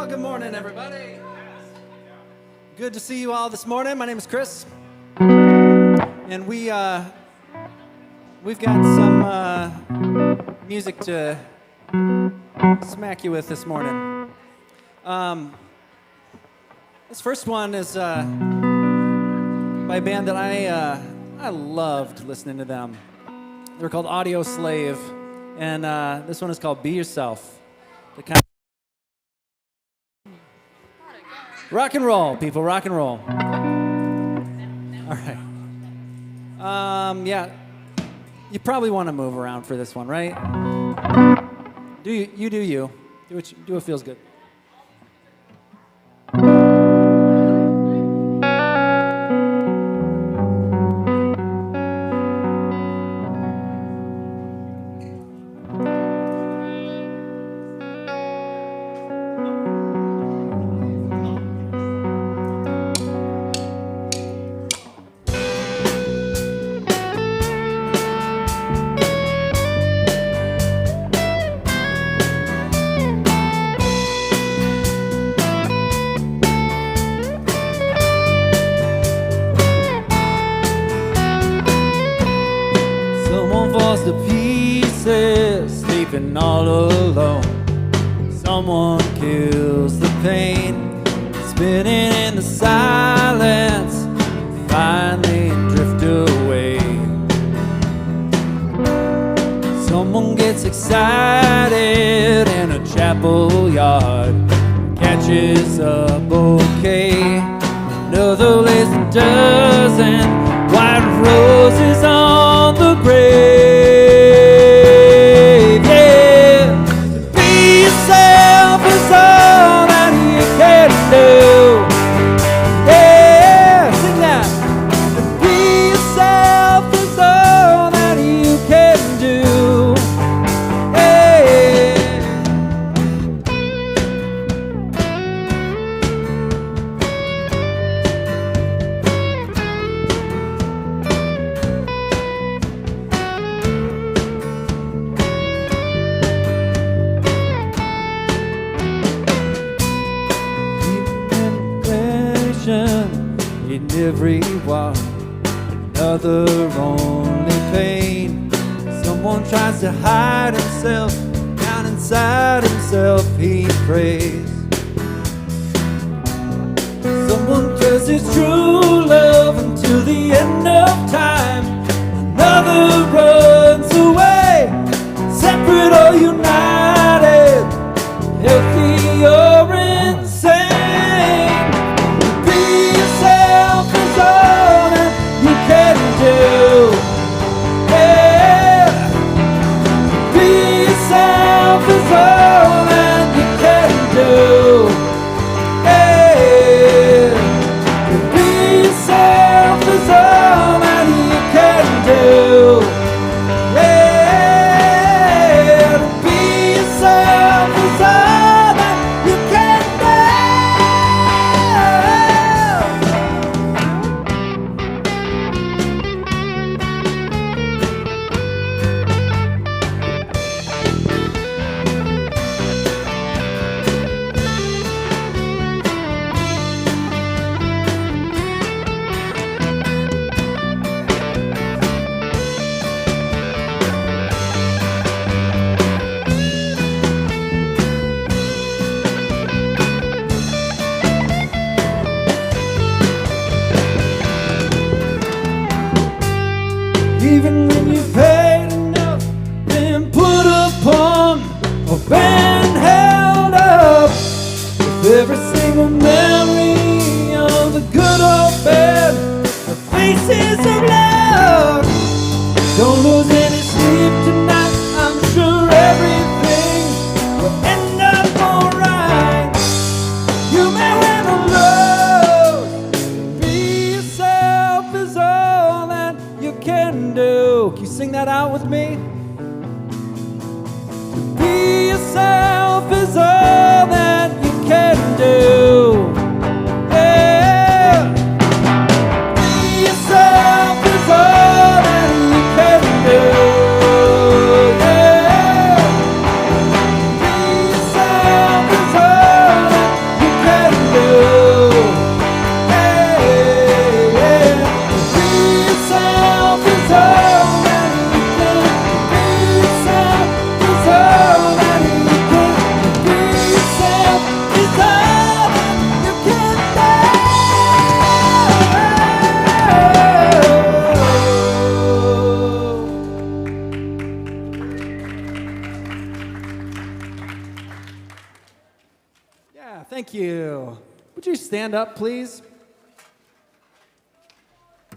Well, good morning, everybody. Good to see you all this morning. My name is Chris, and we've got some music to smack you with this morning. This first one is by a band that I loved listening to them. They're called Audio Slave, and this one is called Be Yourself. The kind of rock and roll, people, rock and roll. All right. Yeah, you probably want to move around for this one, right? Do you. Do what feels good. To pieces, sleeping all alone. Someone kills the pain, spinning in the silence, finally drift away. Someone gets excited in a chapel yard, catches a bouquet. Another lays a dozen white roses on the grave. In every walk, another only pain. Someone tries to hide himself, down inside himself he prays. Someone tells his true love until the end of time. Another runs away, separate or united, healthy or insane. Even when you've paid enough, been put upon, or been held up, with every single memory of the good or bad, the faces of love. Don't lose any sleep tonight, I'm sure everything will end up alright. You may win or lose, be yourself is all that you can do. Can you sing that out with me? Be yourself is all that you can do. Yeah, thank you. Would you stand up, please? I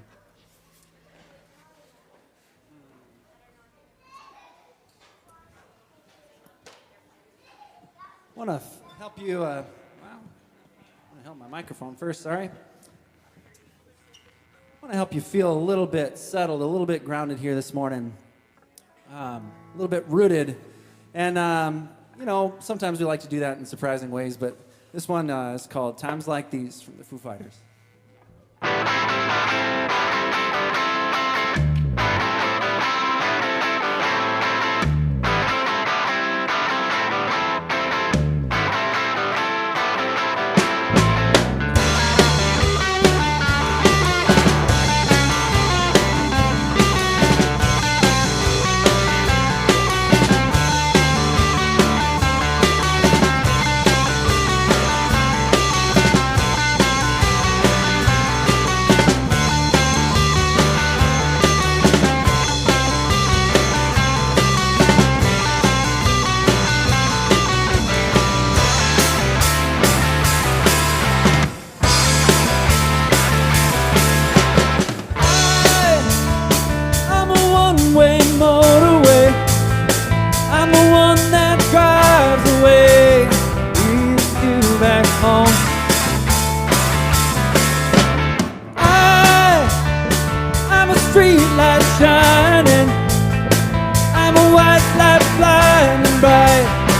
want to help you. Wow. I want to help my microphone first, sorry. I want to help you feel a little bit settled, a little bit grounded here this morning, a little bit rooted. And, sometimes we like to do that in surprising ways, but this one is called Times Like These from the Foo Fighters.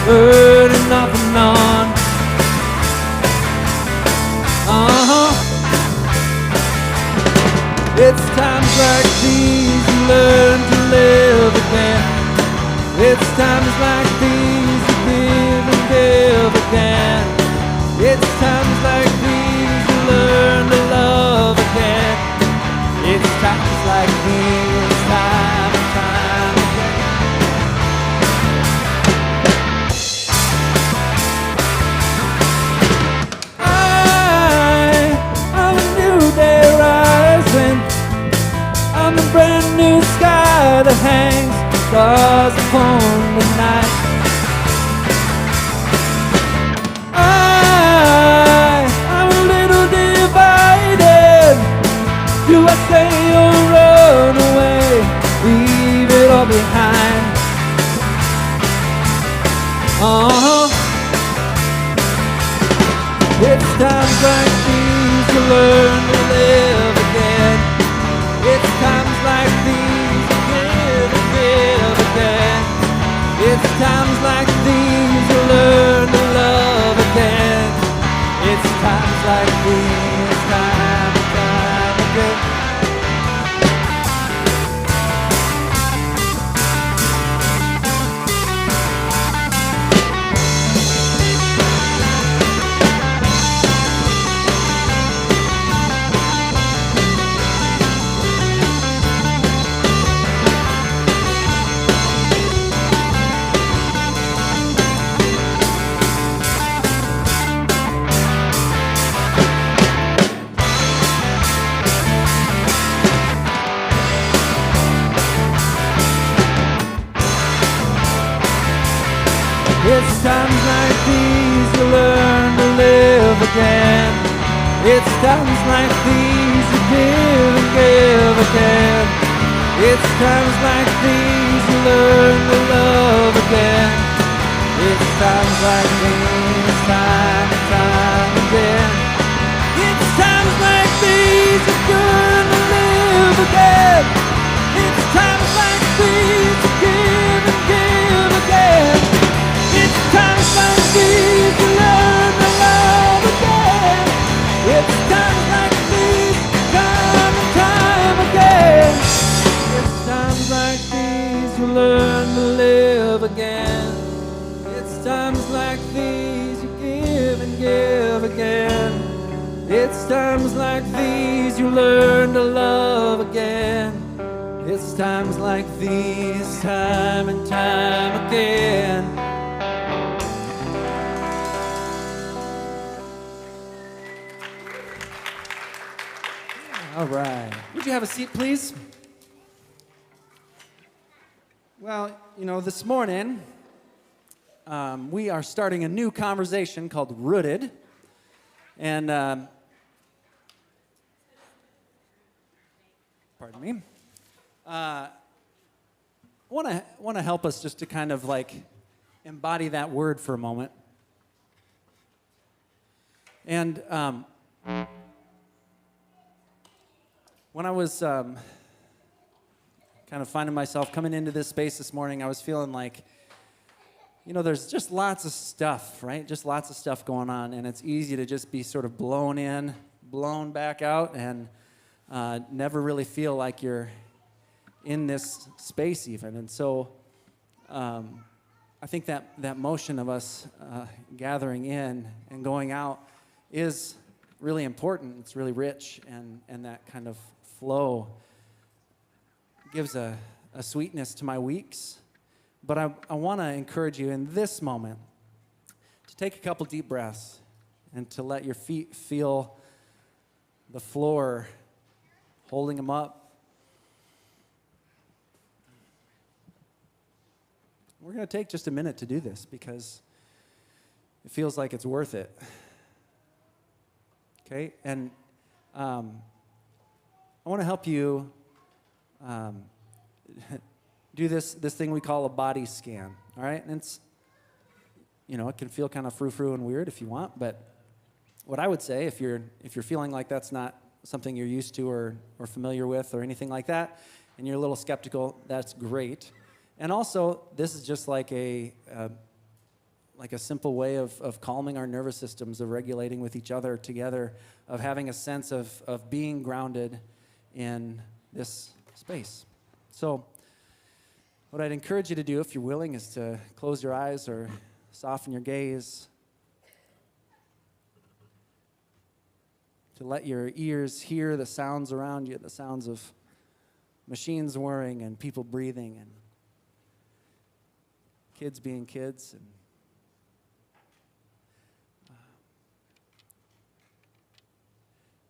Burning off and on. It's times like these you learn to live again. It's times like these you give and give again. It's times like these you learn to love again. It's times like these, time and time again. I'm a new day rising. I'm a brand new sky that hangs stars upon the night. I'm a little divided. Do I stay or run away? Leave it all behind. It's times like these you learn to live again. It's times like these you give and give again. It's times like these you learn to love again. It's times like these, time and time again. It's times like these you learn to live again. It's times like these you give and give again. It's times like these you learn to love again. It's times like these, time and time again. It's times like these you learn to live again. It's times like these you give and give again. It's times like these you learn to love again. It's times like these, time and time again. It's times like these you learn to live again. It's times like these you give and give again. It's times like these you learn to love again. It's times like these, time and time again. All right. Would you have a seat, please? Well, this morning, we are starting a new conversation called Rooted. And, pardon me. I want to help us just to kind of like embody that word for a moment. And when I was kind of finding myself coming into this space this morning, I was feeling like, there's just lots of stuff, right? Just lots of stuff going on, and it's easy to just be sort of blown in, blown back out, and never really feel like you're in this space even. And so I think that motion of us gathering in and going out is really important. It's really rich, and that kind of flow gives a sweetness to my weeks. But I want to encourage you in this moment to take a couple deep breaths and to let your feet feel the floor, holding them up. We're going to take just a minute to do this because it feels like it's worth it. Okay? And I want to help you do this thing we call a body scan, all right? And it's, it can feel kind of frou-frou and weird if you want, but what I would say, if you're feeling like that's not something you're used to or familiar with or anything like that, and you're a little skeptical, that's great. And also, this is just like a simple way of calming our nervous systems, of regulating with each other together, of having a sense of being grounded in this space. So what I'd encourage you to do, if you're willing, is to close your eyes or soften your gaze, to let your ears hear the sounds around you, the sounds of machines whirring and people breathing and kids being kids.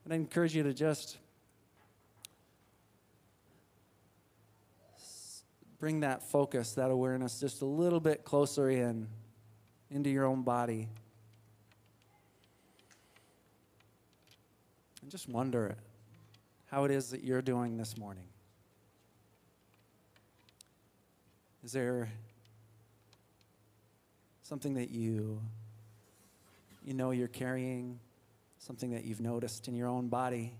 And I encourage you to just bring that focus, that awareness just a little bit closer into your own body. And just wonder how it is that you're doing this morning. Is there something that you know you're carrying, something that you've noticed in your own body?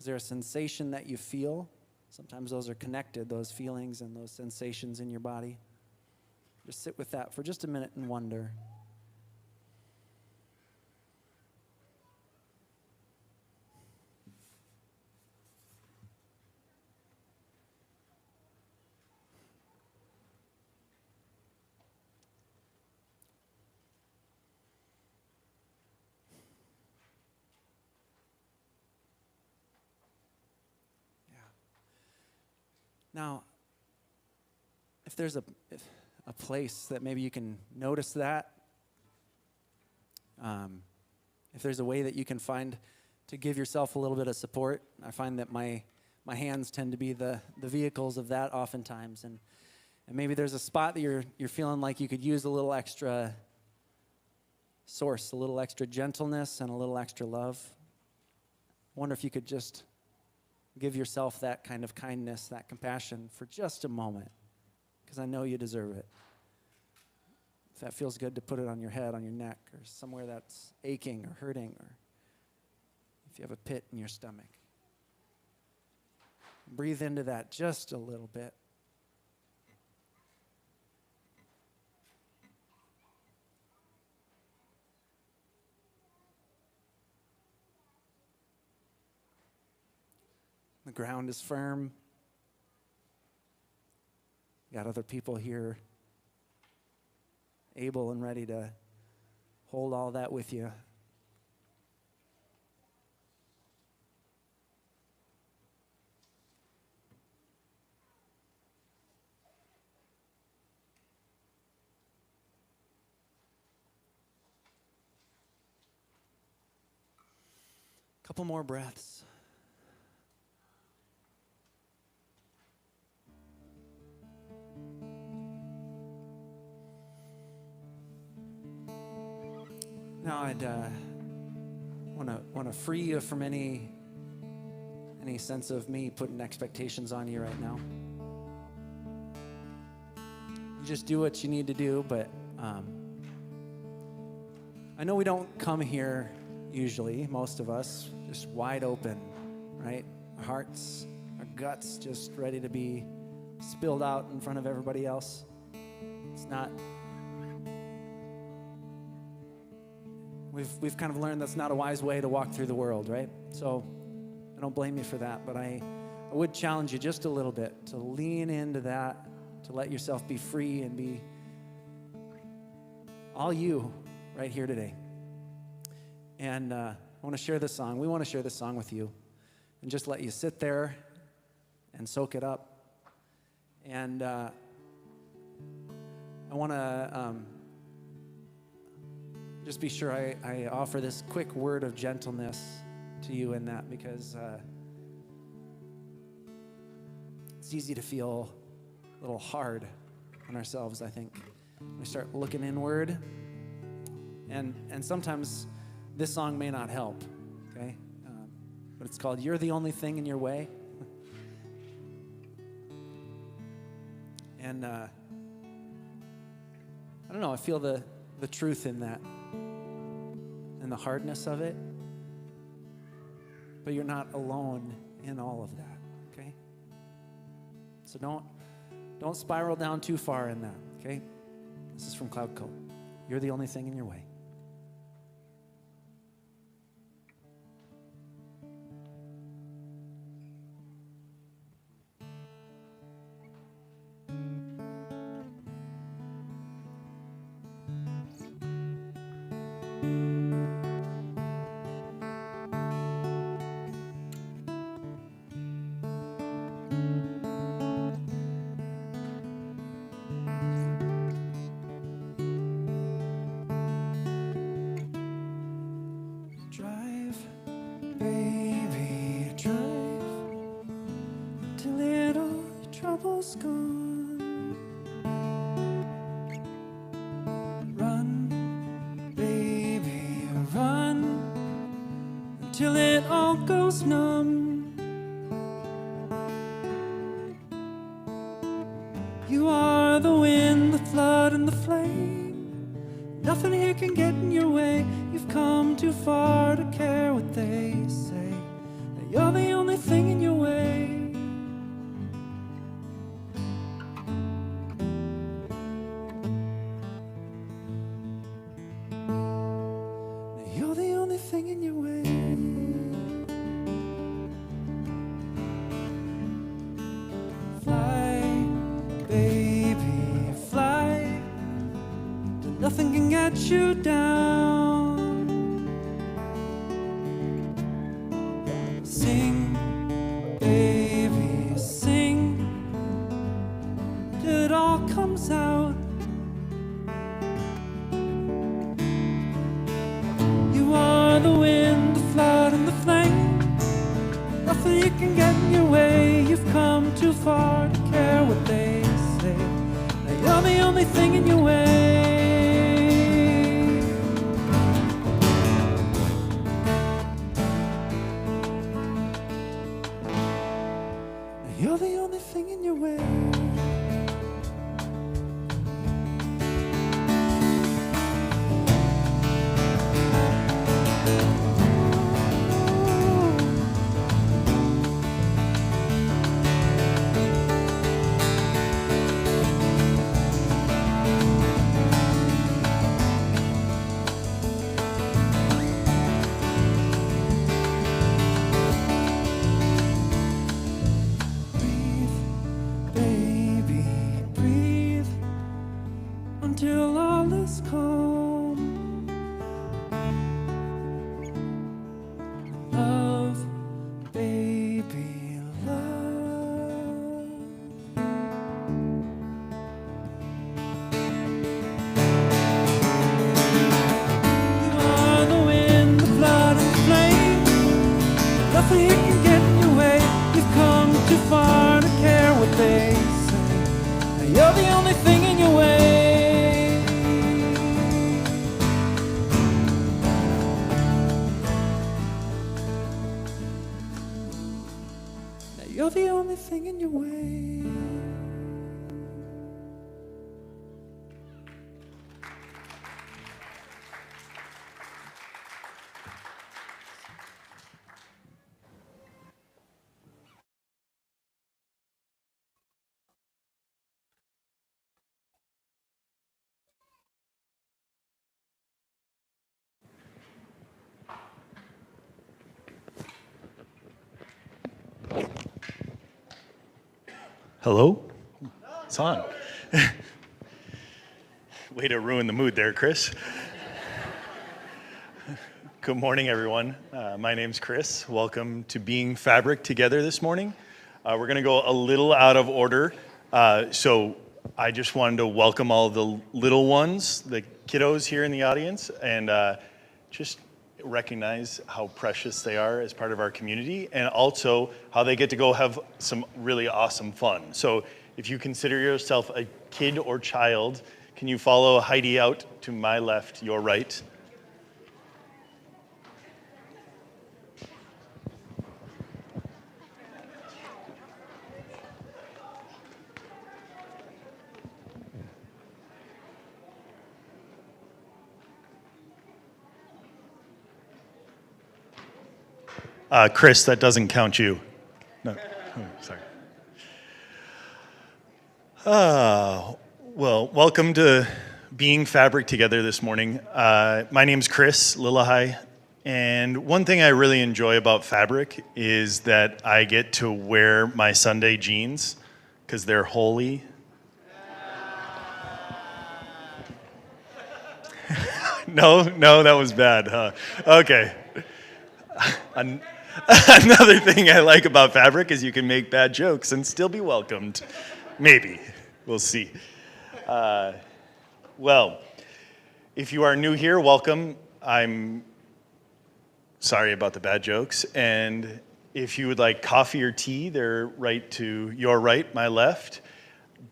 Is there a sensation that you feel? Sometimes those are connected, those feelings and those sensations in your body. Just sit with that for just a minute and wonder. Now, if there's a place that maybe you can notice that, if there's a way that you can find to give yourself a little bit of support, I find that my hands tend to be the vehicles of that oftentimes, and maybe there's a spot that you're feeling like you could use a little extra source, a little extra gentleness and a little extra love. I wonder if you could just give yourself that kind of kindness, that compassion for just a moment, because I know you deserve it. If that feels good, to put it on your head, on your neck, or somewhere that's aching or hurting, or if you have a pit in your stomach. Breathe into that just a little bit. The ground is firm. You got other people here able and ready to hold all that with you. Couple more breaths. Now I'd want to free you from any sense of me putting expectations on you right now. You just do what you need to do, but I know we don't come here usually, most of us, just wide open, right? Our hearts, our guts just ready to be spilled out in front of everybody else. It's not. We've kind of learned that's not a wise way to walk through the world, right? So I don't blame you for that, but I would challenge you just a little bit to lean into that, to let yourself be free and be all you right here today. And I want to share this song. We want to share this song with you and just let you sit there and soak it up. And I want to just be sure I offer this quick word of gentleness to you in that, because it's easy to feel a little hard on ourselves, I think. We start looking inward, and sometimes this song may not help, okay? But it's called "You're the Only Thing in Your Way." And I don't know, I feel the truth in that, and the hardness of it. But you're not alone in all of that, okay? So don't spiral down too far in that, okay? This is from Cloud Coat. You're the only thing in your way. Gone. Run, baby, run until it all goes numb. You are the wind, the flood, and the flame. Nothing here can get in your way. You've come too far to care what they say. That you're the only thing in your way. Nothing can get you down. Sing, baby, sing till it all comes out. You are the wind, the flood, and the flame. Nothing you can get in your way. You've come too far to care what they say. Now you're the only thing in your way. You're the only thing in your way. Until all is calm. Love, baby, love. You are the wind, the flood, and the flame. Nothing here can get in your way. You've come too far to care what they say. Now you're the only thing in your way. you're the only thing in your way. Hello? It's on. Way to ruin the mood there, Chris. Good morning, everyone. My name's Chris. Welcome to Being Fabric together this morning. We're going to go a little out of order. So I just wanted to welcome all the little ones, the kiddos here in the audience, and just recognize how precious they are as part of our community, and also how they get to go have some really awesome fun. So if you consider yourself a kid or child, can you follow Heidi out to my left, your right? Chris, that doesn't count you. No, sorry. Well, welcome to Being Fabric together this morning. My name's Chris Lillahai, and one thing I really enjoy about Fabric is that I get to wear my Sunday jeans because they're holy. No, that was bad, huh? Okay. Another thing I like about Fabric is you can make bad jokes and still be welcomed. Maybe. We'll see. Well, if you are new here, welcome. I'm sorry about the bad jokes. And if you would like coffee or tea, they're right to your right, my left.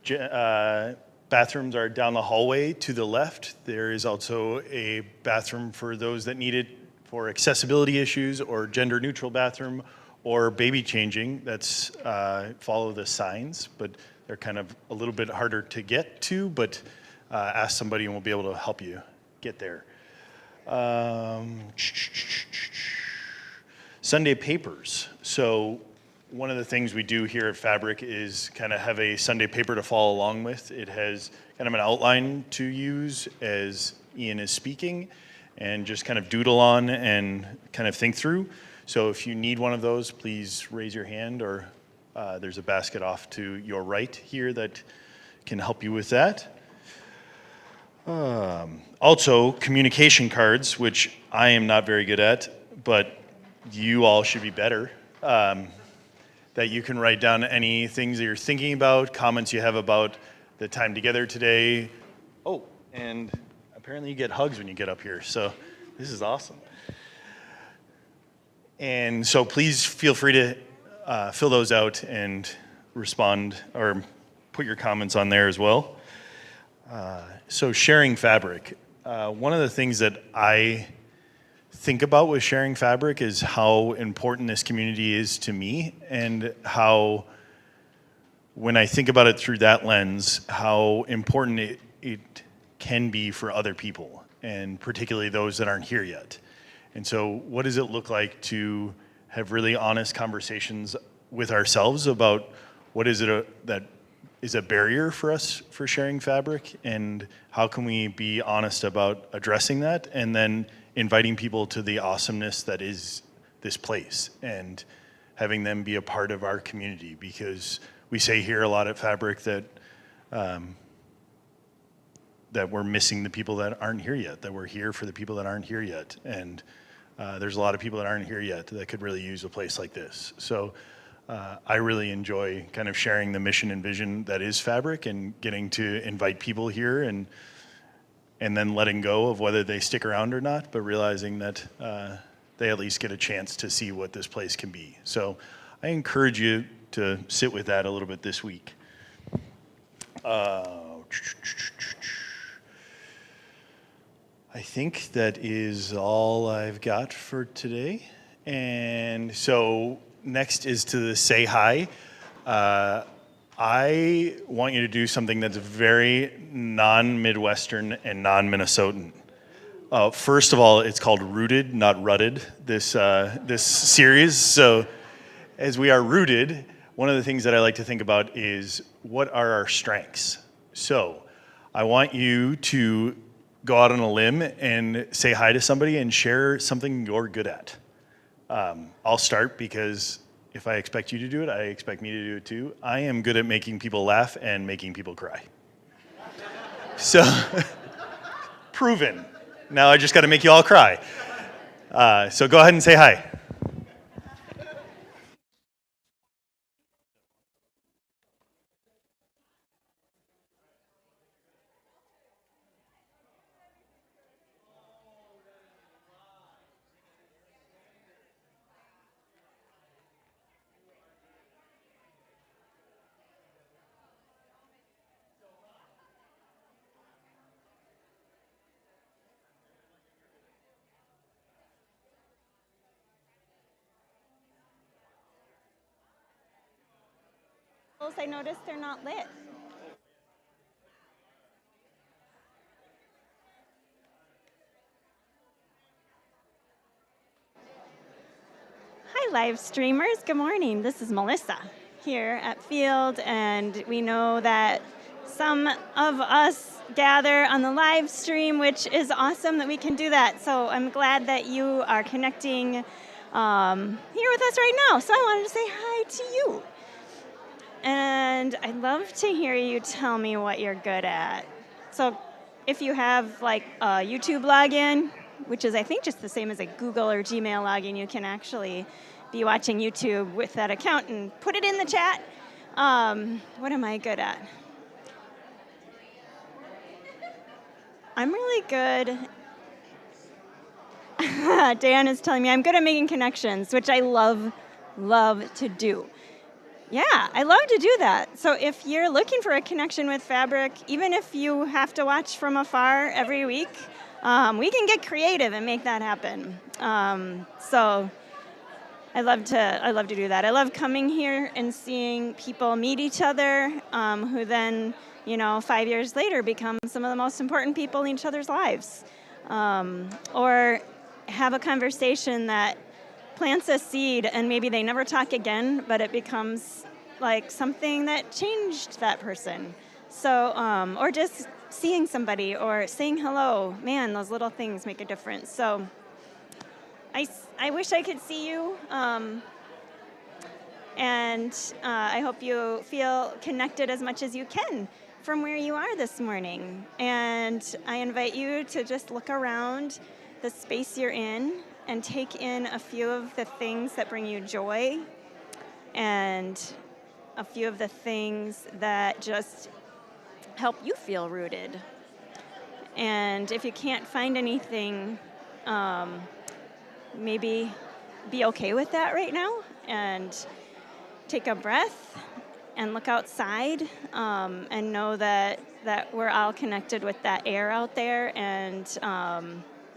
Bathrooms are down the hallway to the left. There is also a bathroom for those that need it for accessibility issues, or gender neutral bathroom, or baby changing. That's follow the signs, but they're kind of a little bit harder to get to, but ask somebody and we'll be able to help you get there. Sunday papers. So one of the things we do here at Fabric is kind of have a Sunday paper to follow along with. It has kind of an outline to use as Ian is speaking, and just kind of doodle on and kind of think through. So if you need one of those, please raise your hand, or there's a basket off to your right here that can help you with that. Also, communication cards, which I am not very good at, but you all should be better. That you can write down any things that you're thinking about, comments you have about the time together today. Oh, and apparently you get hugs when you get up here, so this is awesome. And so please feel free to fill those out and respond or put your comments on there as well. So sharing Fabric. One of the things that I think about with sharing Fabric is how important this community is to me, and how, when I think about it through that lens, how important it can be for other people, and particularly those that aren't here yet. And so what does it look like to have really honest conversations with ourselves about what is it that is a barrier for us for sharing Fabric, and how can we be honest about addressing that, and then inviting people to the awesomeness that is this place, and having them be a part of our community. Because we say here a lot at Fabric that that we're missing the people that aren't here yet, that we're here for the people that aren't here yet. And there's a lot of people that aren't here yet that could really use a place like this. So I really enjoy kind of sharing the mission and vision that is Fabric, and getting to invite people here, and then letting go of whether they stick around or not, but realizing that they at least get a chance to see what this place can be. So I encourage you to sit with that a little bit this week. I think that is all I've got for today. And so next is to the say hi. I want you to do something that's very non-Midwestern and non-Minnesotan. First of all, it's called Rooted, not Rutted, this series. So as we are rooted, one of the things that I like to think about is what are our strengths? So I want you to go out on a limb and say hi to somebody and share something you're good at. I'll start because if I expect you to do it, I expect me to do it too. I am good at making people laugh and making people cry. So, proven. Now I just got to make you all cry. So go ahead and say hi. I noticed they're not lit. Hi, live streamers. Good morning. This is Melissa here at Field, and we know that some of us gather on the live stream, which is awesome that we can do that. So I'm glad that you are connecting here with us right now. So I wanted to say hi to you. And I'd love to hear you tell me what you're good at. So if you have like a YouTube login, which is I think just the same as a Google or Gmail login, you can actually be watching YouTube with that account and put it in the chat. What am I good at? I'm really good. Dan is telling me I'm good at making connections, which I love to do. Yeah, I love to do that. So if you're looking for a connection with Fabric, even if you have to watch from afar every week, we can get creative and make that happen. So I love to do that. I love coming here and seeing people meet each other, who then, 5 years later become some of the most important people in each other's lives, or have a conversation that plants a seed and maybe they never talk again, but it becomes like something that changed that person. So, or just seeing somebody or saying hello, man, those little things make a difference. So I wish I could see you, and I hope you feel connected as much as you can from where you are this morning. And I invite you to just look around the space you're in and take in a few of the things that bring you joy and a few of the things that just help you feel rooted. And if you can't find anything, maybe be okay with that right now and take a breath and look outside, and know that we're all connected with that air out there, and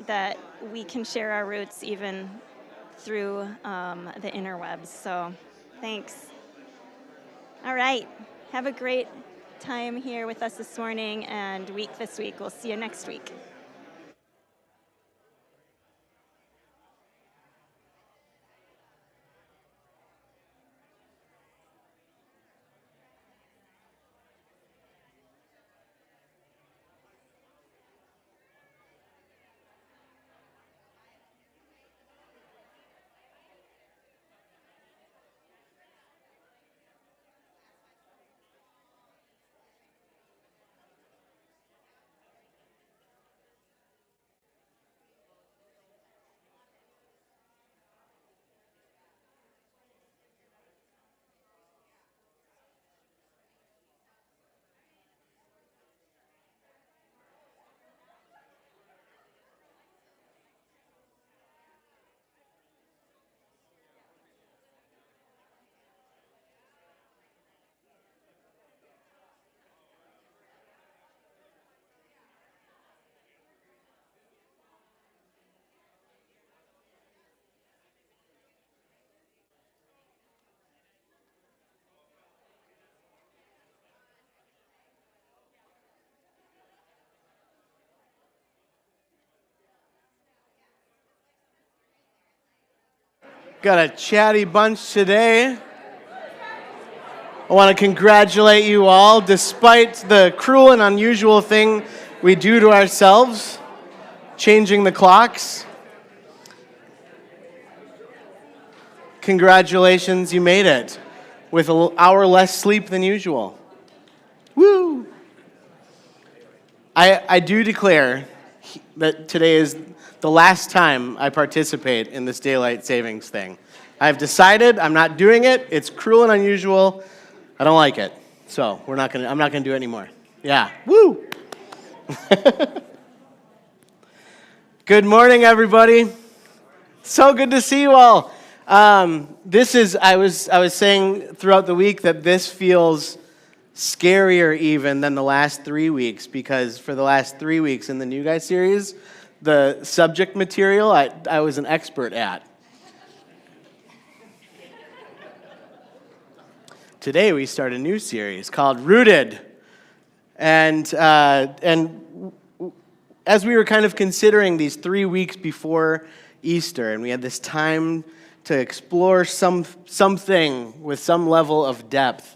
that we can share our roots even through the interwebs. So thanks. All right. Have a great time here with us this morning and week this week. We'll see you next week. Got a chatty bunch today. I want to congratulate you all, despite the cruel and unusual thing we do to ourselves, changing the clocks. Congratulations, you made it with an hour less sleep than usual. Woo! I do declare that today is the last time I participate in this daylight savings thing. I've decided I'm not doing it. It's cruel and unusual. I don't like it. So I'm not gonna do it anymore. Yeah. Woo! Good morning, everybody. So good to see you all. I was saying throughout the week that this feels scarier even than the last 3 weeks, because for the last 3 weeks in the New Guys series, the subject material I was an expert at. Today we start a new series called Rooted. And as we were kind of considering these 3 weeks before Easter, and we had this time to explore something with some level of depth,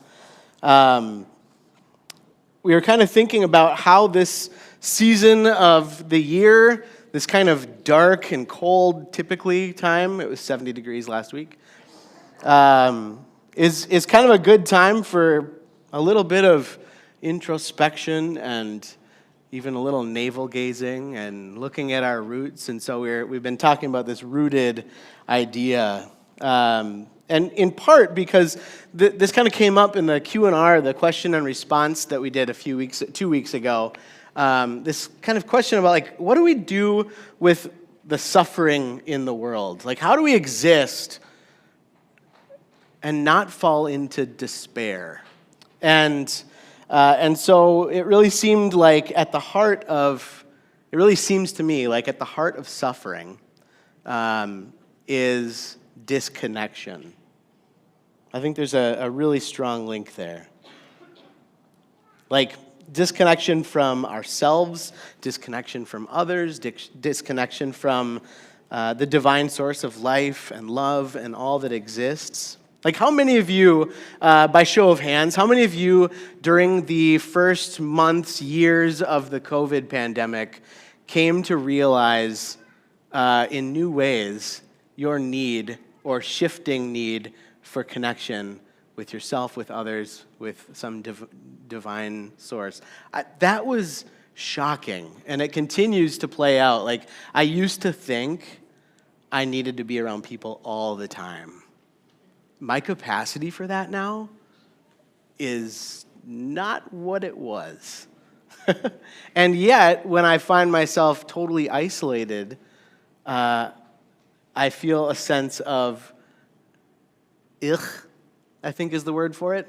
we were kind of thinking about how this season of the year, this kind of dark and cold typically time, it was 70 degrees last week, is kind of a good time for a little bit of introspection and even a little navel gazing and looking at our roots. And so we've been talking about this rooted idea. And in part because this kind of came up in the Q&R, the question and response that we did 2 weeks ago. This kind of question about, like, what do we do with the suffering in the world? Like, how do we exist and not fall into despair? And so it really seemed like it really seems to me like at the heart of suffering is disconnection. I think there's a really strong link there. Like disconnection from ourselves, disconnection from others, disconnection from the divine source of life and love and all that exists. Like, how many of you, by show of hands, how many of you during the first months, years of the COVID pandemic came to realize in new ways your need or shifting need for connection with yourself, with others, with some divine source? That was shocking, and it continues to play out. Like, I used to think I needed to be around people all the time. My capacity for that now is not what it was. And yet, when I find myself totally isolated, I feel a sense of I think is the word for it,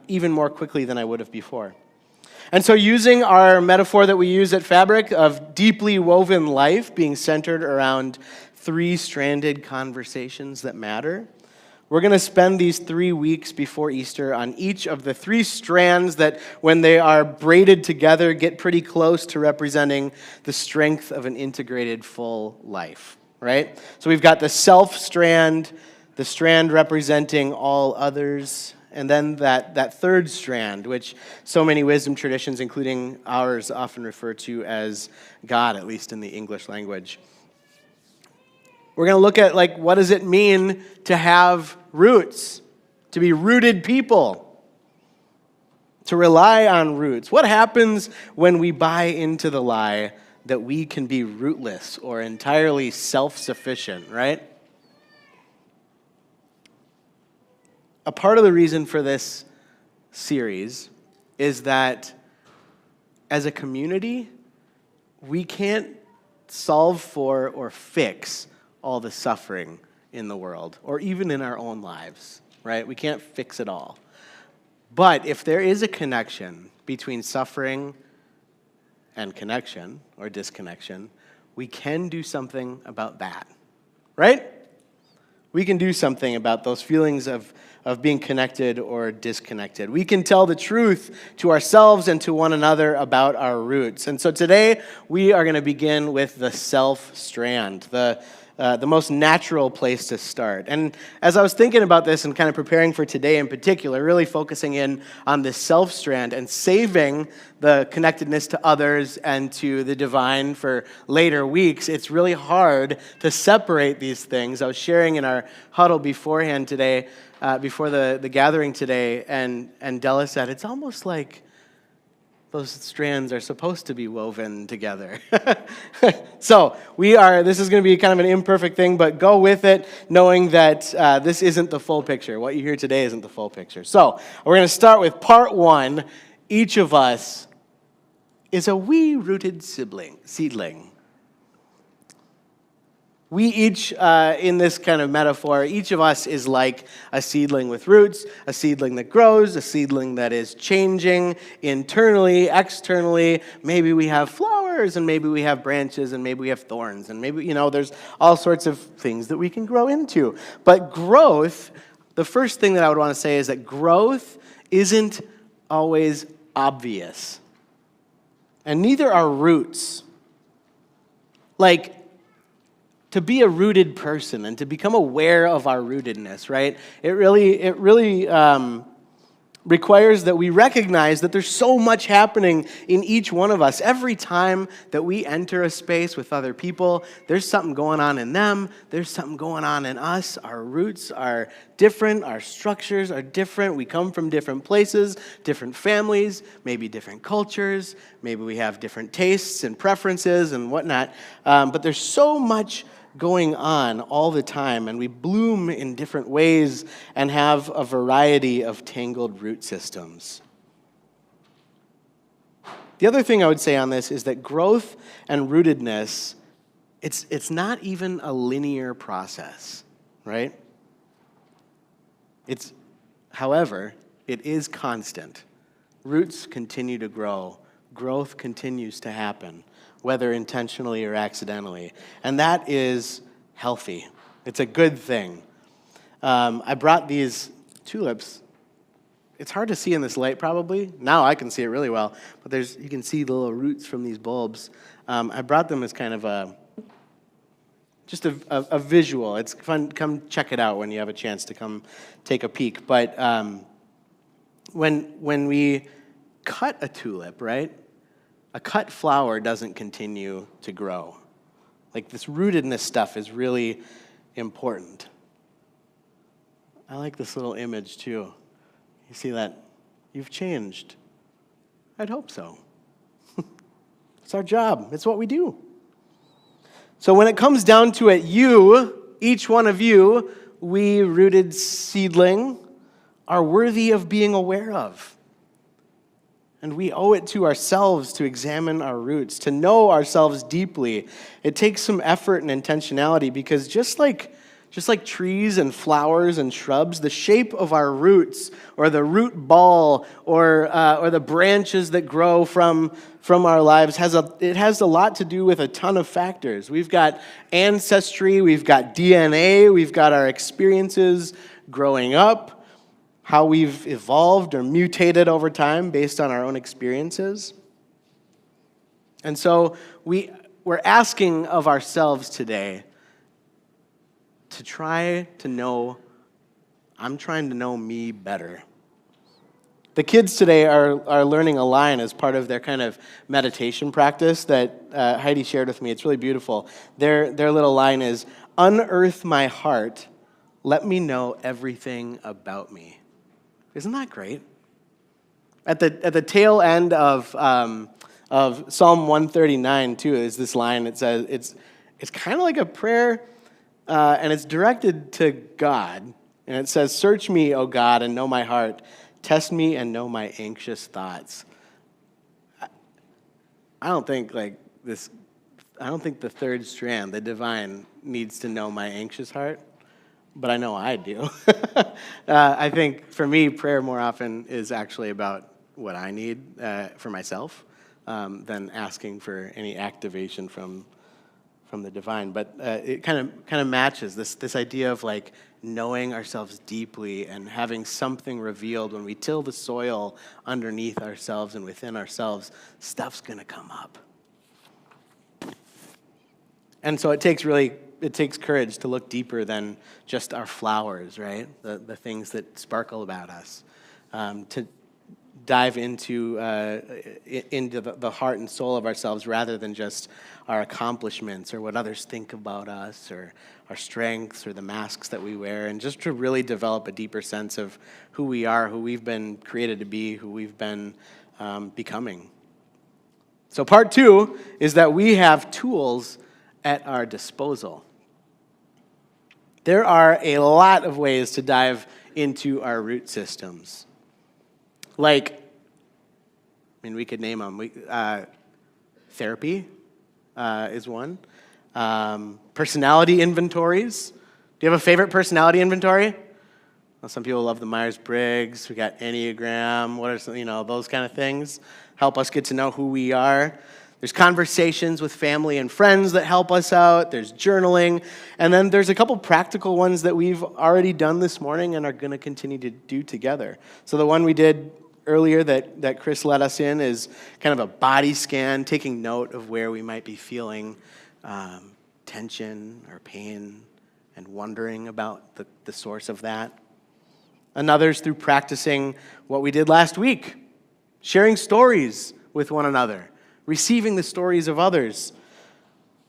even more quickly than I would have before. And so using our metaphor that we use at Fabric of deeply woven life being centered around 3 stranded conversations that matter, we're going to spend these 3 weeks before Easter on each of the 3 strands that, when they are braided together, get pretty close to representing the strength of an integrated full life, right? So we've got the self strand, the strand representing all others, and then that third strand, which so many wisdom traditions, including ours, often refer to as God, at least in the English language. We're going to look at, like, what does it mean to have roots, to be rooted people, to rely on roots? What happens when we buy into the lie that we can be rootless or entirely self-sufficient, right? A part of the reason for this series is that as a community, we can't solve for or fix all the suffering in the world, or even in our own lives, right? We can't fix it all. But if there is a connection between suffering and connection, or disconnection, we can do something about that, right? We can do something about those feelings of being connected or disconnected. We can tell the truth to ourselves and to one another about our roots. And so today, we are going to begin with the self strand, the the most natural place to start. And as I was thinking about this and kind of preparing for today in particular, really focusing in on this self strand and saving the connectedness to others and to the divine for later weeks, it's really hard to separate these things. I was sharing in our huddle beforehand today, before the gathering today, and Della said, it's almost like those strands are supposed to be woven together. So this is going to be kind of an imperfect thing, but go with it knowing that this isn't the full picture. What you hear today isn't the full picture. So we're going to start with part one. Each of us is a wee-rooted seedling. We each, in this kind of metaphor, each of us is like a seedling with roots, a seedling that grows, a seedling that is changing internally, externally. Maybe we have flowers, and maybe we have branches, and maybe we have thorns, and maybe, there's all sorts of things that we can grow into. But growth, the first thing that I would want to say is that growth isn't always obvious. And neither are roots. Like, to be a rooted person and to become aware of our rootedness, right? It really requires that we recognize that there's so much happening in each one of us. Every time that we enter a space with other people, there's something going on in them, there's something going on in us. Our roots are different, our structures are different, we come from different places, different families, maybe different cultures, maybe we have different tastes and preferences and whatnot, but there's so much going on all the time, and we bloom in different ways and have a variety of tangled root systems. The other thing I would say on this is that growth and rootedness, it's not even a linear process, right? However, it is constant. Roots continue to grow. Growth continues to happen, whether intentionally or accidentally. And that is healthy. It's a good thing. I brought these tulips. It's hard to see in this light probably. Now I can see it really well. But you can see the little roots from these bulbs. I brought them as kind of just a visual. It's fun. Come check it out when you have a chance to come take a peek. But when we cut a tulip, right? A cut flower doesn't continue to grow. Like, this rootedness stuff is really important. I like this little image too. You see that? You've changed. I'd hope so. It's our job. It's what we do. So when it comes down to it, each one of you, we rooted seedling, are worthy of being aware of. And we owe it to ourselves to examine our roots, to know ourselves deeply. It takes some effort and intentionality because just like trees and flowers and shrubs, the shape of our roots or the root ball or the branches that grow from our lives has a lot to do with a ton of factors. We've got ancestry, we've got DNA, we've got our experiences growing up, how we've evolved or mutated over time based on our own experiences. And so we're asking of ourselves today to try to know, I'm trying to know me better. The kids today are learning a line as part of their kind of meditation practice that Heidi shared with me. It's really beautiful. Their little line is, unearth my heart, let me know everything about me. Isn't that great? At the tail end of Psalm 139 too is this line. It says it's kind of like a prayer, and it's directed to God. And it says, "Search me, O God, and know my heart. Test me and know my anxious thoughts." I don't think the third strand, the divine, needs to know my anxious heart. But I know I do. I think for me, prayer more often is actually about what I need for myself than asking for any activation from the divine. But it kind of matches this idea of like knowing ourselves deeply and having something revealed. When we till the soil underneath ourselves and within ourselves, stuff's going to come up. And so it takes really it takes courage to look deeper than just our flowers, right? The things that sparkle about us. To dive into the heart and soul of ourselves rather than just our accomplishments or what others think about us or our strengths or the masks that we wear, and just to really develop a deeper sense of who we are, who we've been created to be, who we've been becoming. So part 2 is that we have tools at our disposal. There are a lot of ways to dive into our root systems. Like, we could name them. Therapy is one. Personality inventories. Do you have a favorite personality inventory? Well, some people love the Myers-Briggs. We got Enneagram. What are some, those kind of things help us get to know who we are. There's conversations with family and friends that help us out. There's journaling. And then there's a couple practical ones that we've already done this morning and are going to continue to do together. So the one we did earlier that Chris led us in is kind of a body scan, taking note of where we might be feeling tension or pain and wondering about the source of that. Another's through practicing what we did last week, sharing stories with one another, receiving the stories of others.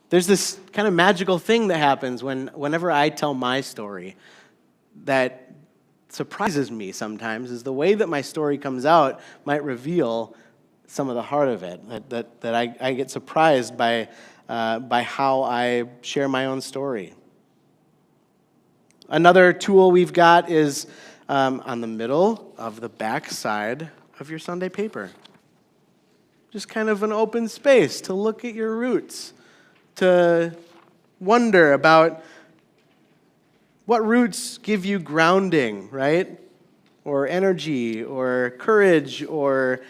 There's this kind of magical thing that happens whenever I tell my story that surprises me sometimes, is the way that my story comes out might reveal some of the heart of it, that I get surprised by how I share my own story. Another tool we've got is on the middle of the back side of your Sunday paper. Just kind of an open space to look at your roots, to wonder about what roots give you grounding, right? Or energy, or courage, or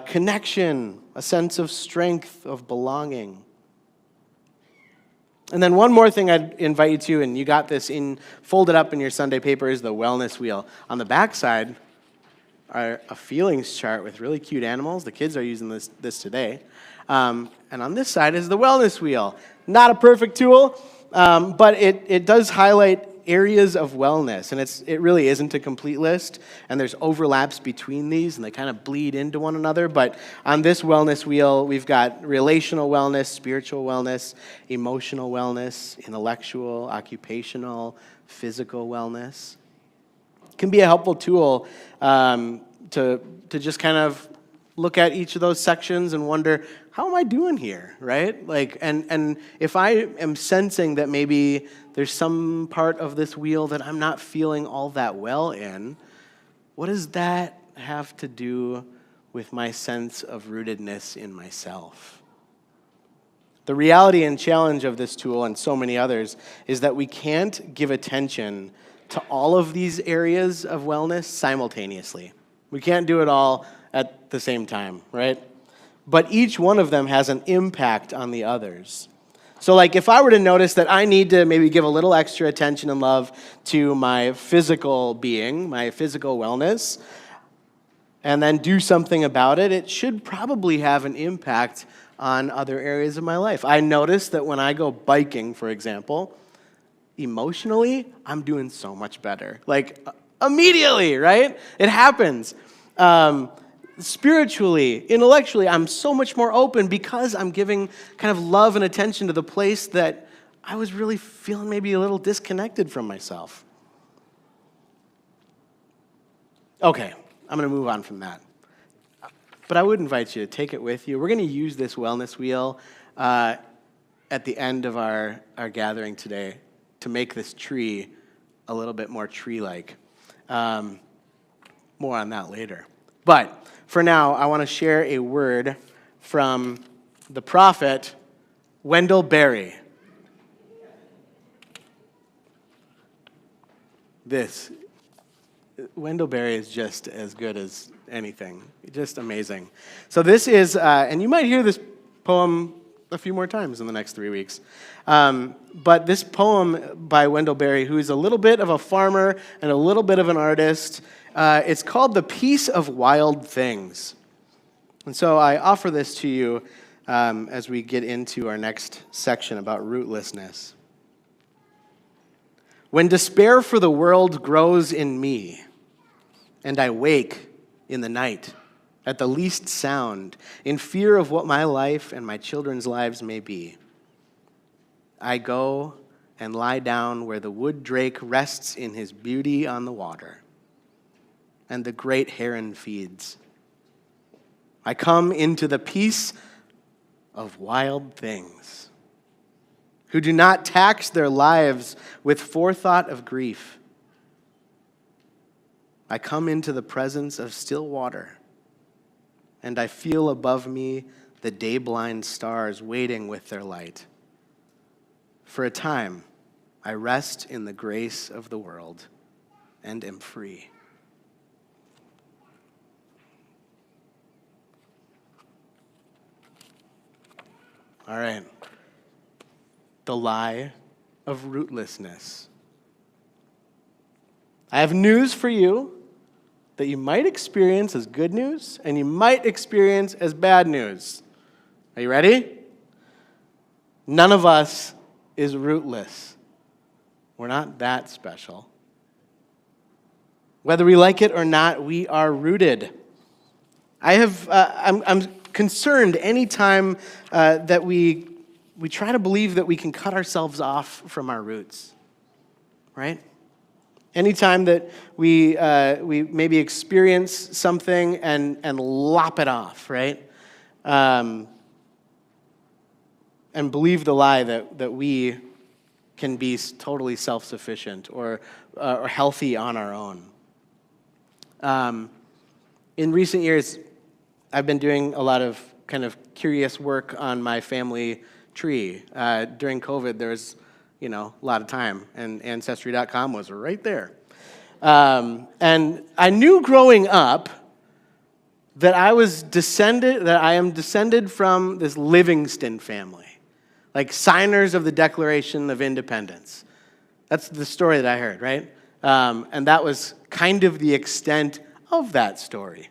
connection, a sense of strength, of belonging. And then one more thing I'd invite you to, and you got this folded up in your Sunday paper, is the wellness wheel. On the back side are a feelings chart with really cute animals. The kids are using this today. And on this side is the wellness wheel. Not a perfect tool, but it does highlight areas of wellness, and it really isn't a complete list, and there's overlaps between these, and they kind of bleed into one another. But on this wellness wheel, we've got relational wellness, spiritual wellness, emotional wellness, intellectual, occupational, physical wellness. It can be a helpful tool to just kind of look at each of those sections and wonder, how am I doing here, right? Like, and if I am sensing that maybe there's some part of this wheel that I'm not feeling all that well in, what does that have to do with my sense of rootedness in myself? The reality and challenge of this tool and so many others is that we can't give attention to all of these areas of wellness simultaneously. We can't do it all at the same time, right? But each one of them has an impact on the others. So like if I were to notice that I need to maybe give a little extra attention and love to my physical being, my physical wellness, and then do something about it, it should probably have an impact on other areas of my life. I notice that when I go biking, for example, emotionally, I'm doing so much better. Like immediately, right? It happens. Spiritually, intellectually, I'm so much more open because I'm giving kind of love and attention to the place that I was really feeling maybe a little disconnected from myself. Okay, I'm going to move on from that. But I would invite you to take it with you. We're going to use this wellness wheel at the end of our gathering today to make this tree a little bit more tree-like. More on that later. But for now, I want to share a word from the prophet Wendell Berry. Wendell Berry is just as good as anything. Just amazing. So this is, and you might hear this poem a few more times in the next 3 weeks. But this poem by Wendell Berry, who is a little bit of a farmer and a little bit of an artist, it's called The Peace of Wild Things. And so I offer this to you as we get into our next section about rootlessness. When despair for the world grows in me, and I wake in the night at the least sound, in fear of what my life and my children's lives may be, I go and lie down where the wood drake rests in his beauty on the water, and the great heron feeds. I come into the peace of wild things, who do not tax their lives with forethought of grief. I come into the presence of still water, and I feel above me the day-blind stars waiting with their light. For a time, I rest in the grace of the world and am free. All right. The lie of rootlessness. I have news for you that you might experience as good news and you might experience as bad news. Are you ready? None of us is rootless. We're not that special. Whether we like it or not, we are rooted. I'm concerned anytime that we try to believe that we can cut ourselves off from our roots, right? Anytime that we maybe experience something and lop it off, right? And believe the lie that we can be totally self-sufficient or healthy on our own. In recent years, I've been doing a lot of kind of curious work on my family tree. During COVID, there was a lot of time, and Ancestry.com was right there. And I knew growing up that I am descended from this Livingston family, like signers of the Declaration of Independence. That's the story that I heard, right? And that was kind of the extent of that story.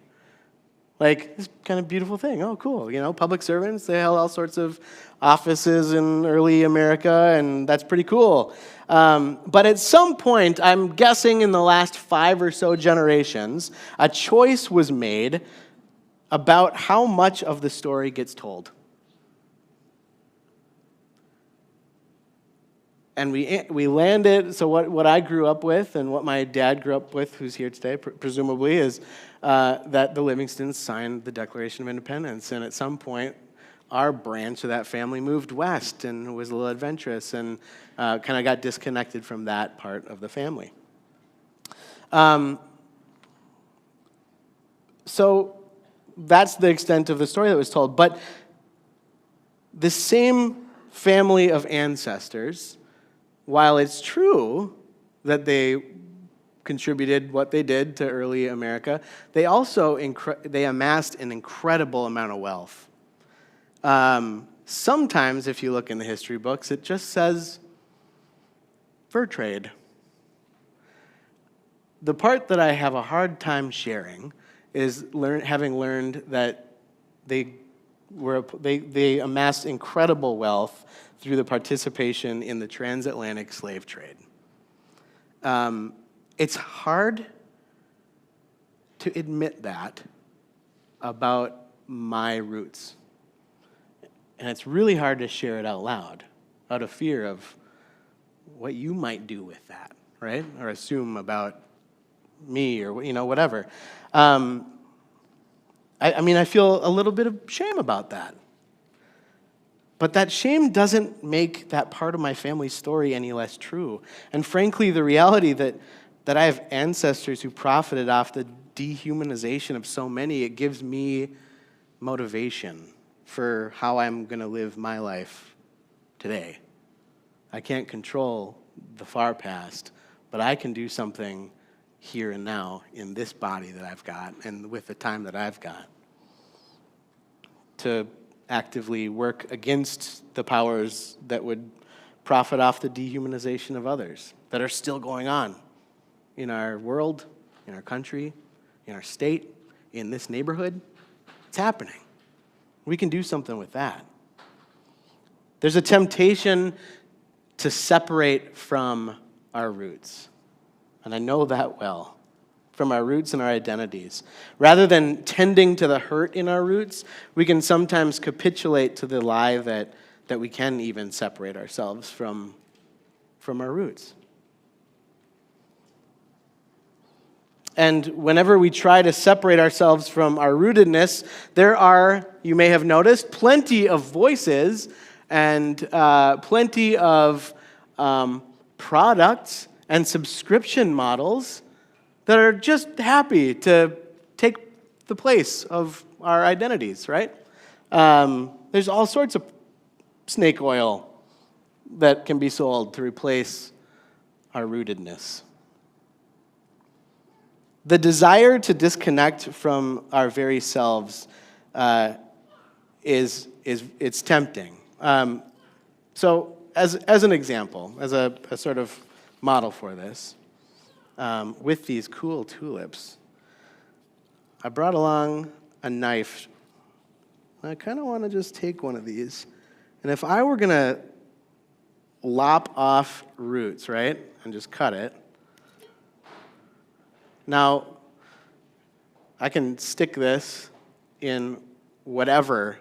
Like, this kind of beautiful thing. Oh, cool. Public servants, they held all sorts of offices in early America, and that's pretty cool. But at some point, I'm guessing in the last 5 or so generations, a choice was made about how much of the story gets told. And we landed, so what I grew up with and what my dad grew up with, who's here today, presumably, is that the Livingstons signed the Declaration of Independence. And at some point, our branch of that family moved west and was a little adventurous and kind of got disconnected from that part of the family. So that's the extent of the story that was told. But the same family of ancestors, while it's true that they contributed what they did to early America, they also they amassed an incredible amount of wealth. Sometimes, if you look in the history books, it just says fur trade. The part that I have a hard time sharing is having learned that they amassed incredible wealth through the participation in the transatlantic slave trade. It's hard to admit that about my roots. And it's really hard to share it out loud, out of fear of what you might do with that, right? Or assume about me or, whatever. I feel a little bit of shame about that. But that shame doesn't make that part of my family story any less true. And frankly, the reality that I have ancestors who profited off the dehumanization of so many, it gives me motivation for how I'm going to live my life today. I can't control the far past, but I can do something here and now in this body that I've got and with the time that I've got to actively work against the powers that would profit off the dehumanization of others that are still going on in our world, in our country, in our state, in this neighborhood. It's happening. We can do something with that. There's a temptation to separate from our roots. And I know that well, from our roots and our identities. Rather than tending to the hurt in our roots, we can sometimes capitulate to the lie that we can even separate ourselves from our roots. And whenever we try to separate ourselves from our rootedness, there are, you may have noticed, plenty of voices and plenty of products and subscription models that are just happy to take the place of our identities, right? There's all sorts of snake oil that can be sold to replace our rootedness. The desire to disconnect from our very selves it's tempting. So as an example, as a sort of model for this, with these cool tulips, I brought along a knife. I kind of want to just take one of these. And if I were going to lop off roots, right, and just cut it, now, I can stick this in whatever,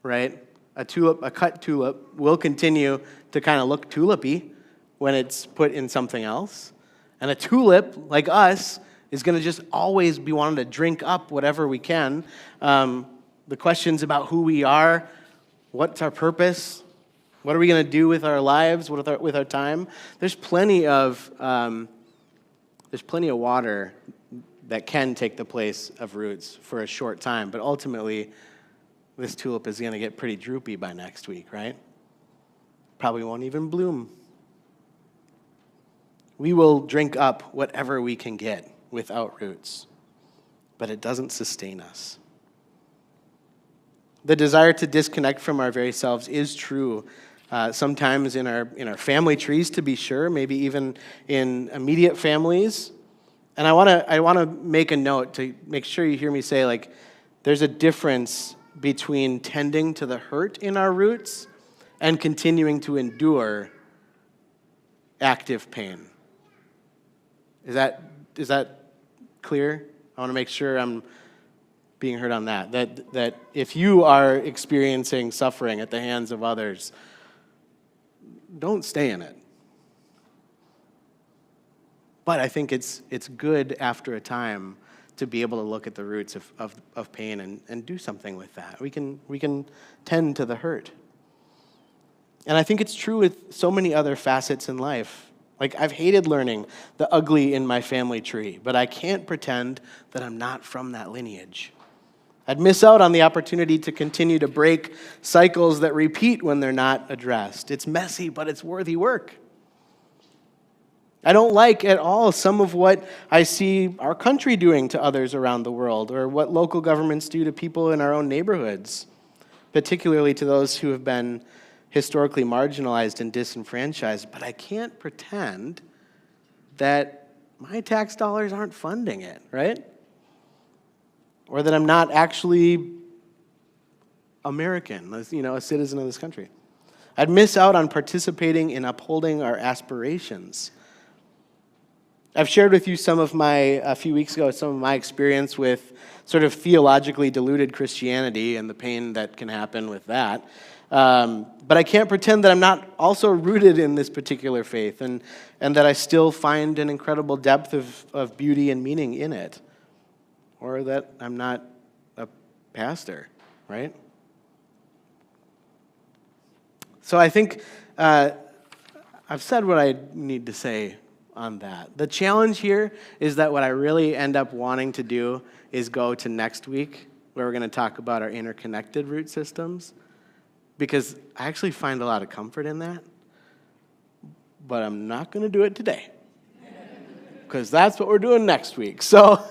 right? A cut tulip will continue to kind of look tulipy when it's put in something else. And a tulip, like us, is going to just always be wanting to drink up whatever we can. The questions about who we are, what's our purpose, what are we going to do with our lives, with our time. There's plenty of water that can take the place of roots for a short time, but ultimately, this tulip is going to get pretty droopy by next week, right? Probably won't even bloom. We will drink up whatever we can get without roots, but it doesn't sustain us. The desire to disconnect from our very selves is true. Sometimes in our family trees, to be sure, maybe even in immediate families. And I want to make a note to make sure you hear me say, like, there's a difference between tending to the hurt in our roots and continuing to endure active pain. Is that clear? I want to make sure I'm being heard on that. That if you are experiencing suffering at the hands of others, don't stay in it. But I think it's good after a time to be able to look at the roots of pain and do something with that. We can tend to the hurt. And I think it's true with so many other facets in life. Like, I've hated learning the ugly in my family tree, but I can't pretend that I'm not from that lineage. I'd miss out on the opportunity to continue to break cycles that repeat when they're not addressed. It's messy, but it's worthy work. I don't like at all some of what I see our country doing to others around the world, or what local governments do to people in our own neighborhoods, particularly to those who have been historically marginalized and disenfranchised. But I can't pretend that my tax dollars aren't funding it, right? Or that I'm not actually American, a citizen of this country. I'd miss out on participating in upholding our aspirations. I've shared with you a few weeks ago, some of my experience with sort of theologically diluted Christianity and the pain that can happen with that. But I can't pretend that I'm not also rooted in this particular faith and that I still find an incredible depth of beauty and meaning in it. Or that I'm not a pastor, right? So I think I've said what I need to say on that. The challenge here is that what I really end up wanting to do is go to next week, where we're going to talk about our interconnected root systems, because I actually find a lot of comfort in that. But I'm not going to do it today, because that's what we're doing next week. So,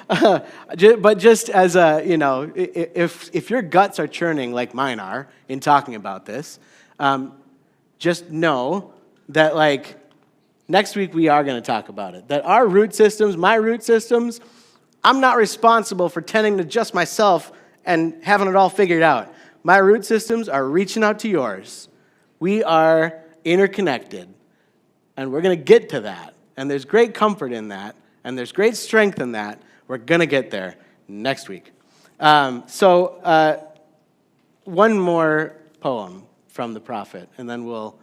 but just as if your guts are churning like mine are in talking about this, just know that, next week we are going to talk about it. That our root systems, my root systems, I'm not responsible for tending to just myself and having it all figured out. My root systems are reaching out to yours. We are interconnected. And we're going to get to that. And there's great comfort in that. And there's great strength in that. We're going to get there next week. One more poem from the prophet, and then we'll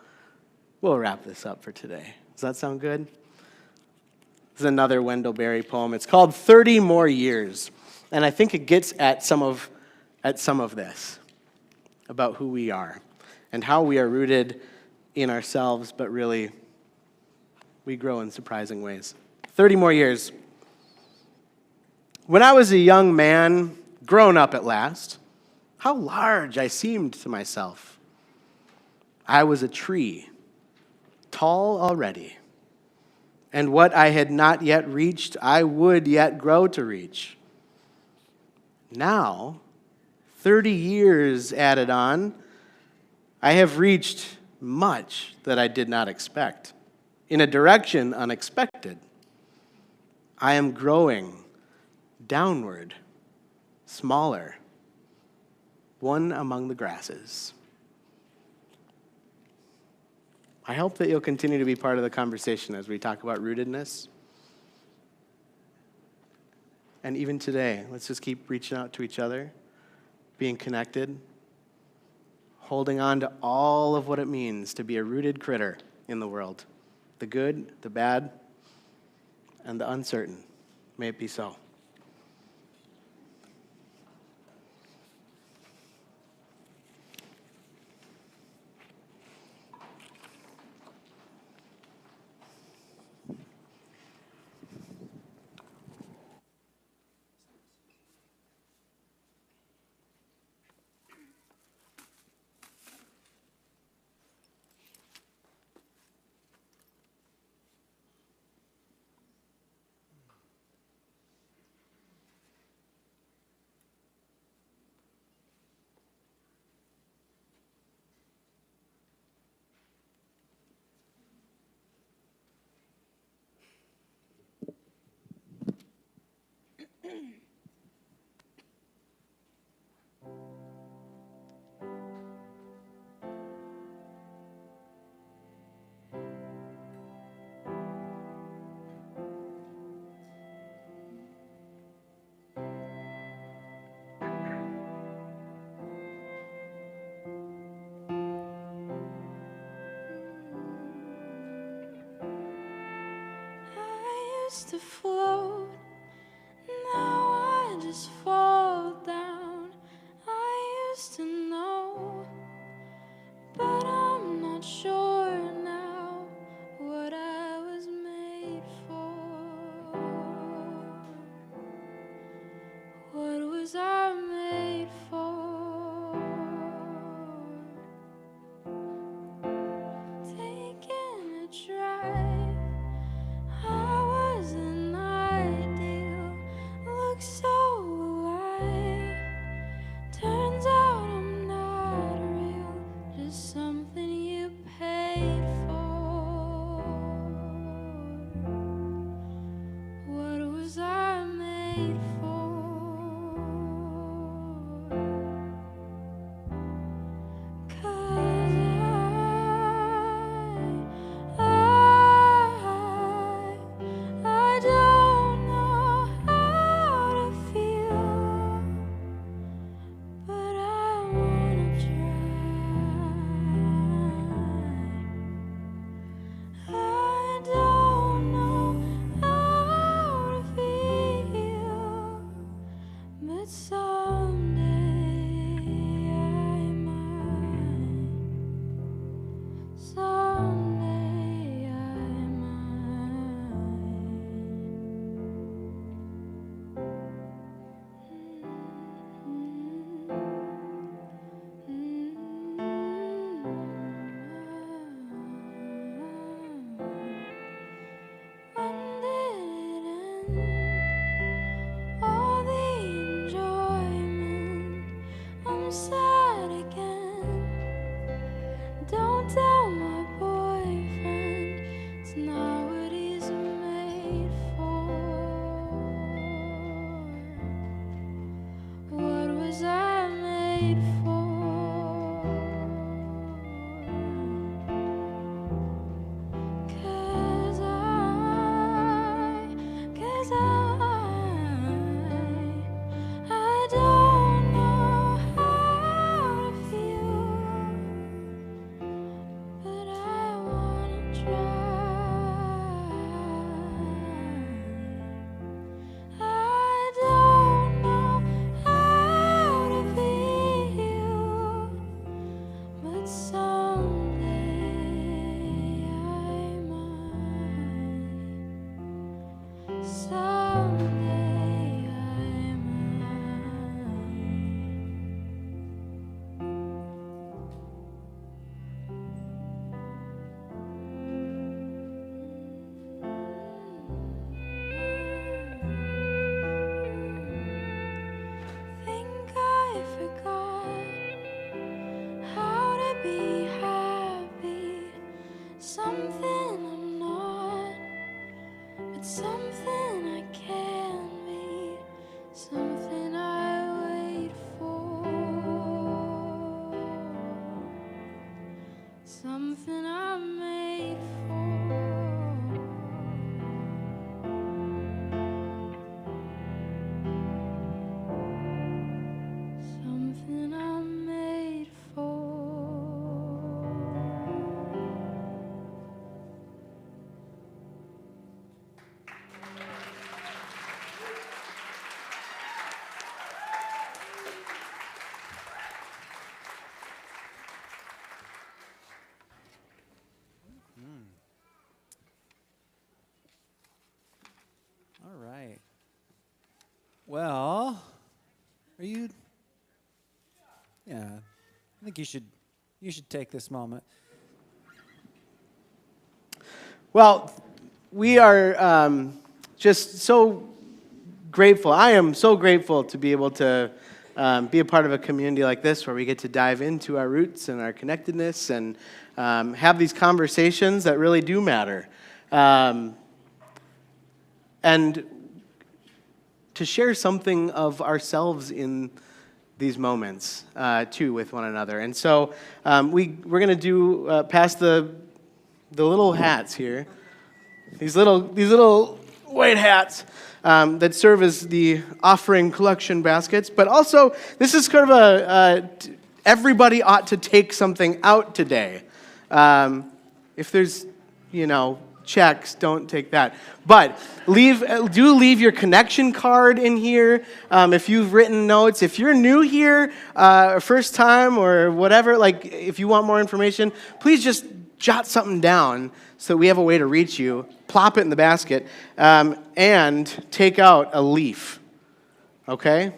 wrap this up for today. Does that sound good? This is another Wendell Berry poem. It's called 30 More Years. And I think it gets at some of this, about who we are and how we are rooted in ourselves, but really we grow in surprising ways. 30 more years. When I was a young man, grown up at last, how large I seemed to myself. I was a tree, tall already, and what I had not yet reached, I would yet grow to reach. Now, 30 years added on, I have reached much that I did not expect, in a direction unexpected. I am growing downward, smaller, one among the grasses. I hope that you'll continue to be part of the conversation as we talk about rootedness. And even today, let's just keep reaching out to each other, being connected, holding on to all of what it means to be a rooted critter in the world. The good, the bad, and the uncertain. May it be so. To float, now I just fall down. I used to know, but I'm not sure now what I was made for. What was I made for? Taking a drive, I was an idea. something I can be, something I wait for, something I'm made for. Something I'm made for. All right. Well, are you? Yeah, I think you should take this moment. Well, we are just so grateful. I am so grateful to be able to be a part of a community like this where we get to dive into our roots and our connectedness and have these conversations that really do matter. And to share something of ourselves in these moments, too, with one another. And so we're going to do, pass the little hats here, these little white hats that serve as the offering collection baskets. But also, this is kind of everybody ought to take something out today. If there's, checks, don't take that. But do leave your connection card in here. If you've written notes, if you're new here, first time or whatever, like if you want more information, please just jot something down so we have a way to reach you. Plop it in the basket, and take out a leaf. Okay?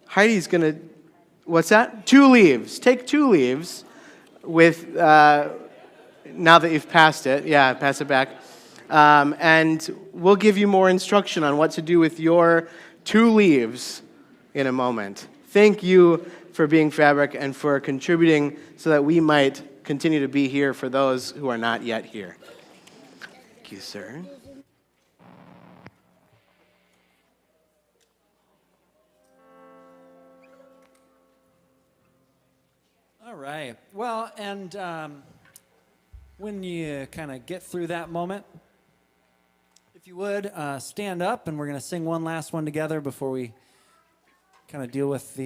Heidi's gonna, what's that? 2 leaves. Take 2 leaves with, now that you've passed it, yeah, pass it back. And we'll give you more instruction on what to do with your 2 leaves in a moment. Thank you for being Fabric and for contributing so that we might continue to be here for those who are not yet here. Thank you, sir. All right. Well, and when you kind of get through that moment, if you would, stand up, and we're going to sing one last one together before we kind of deal with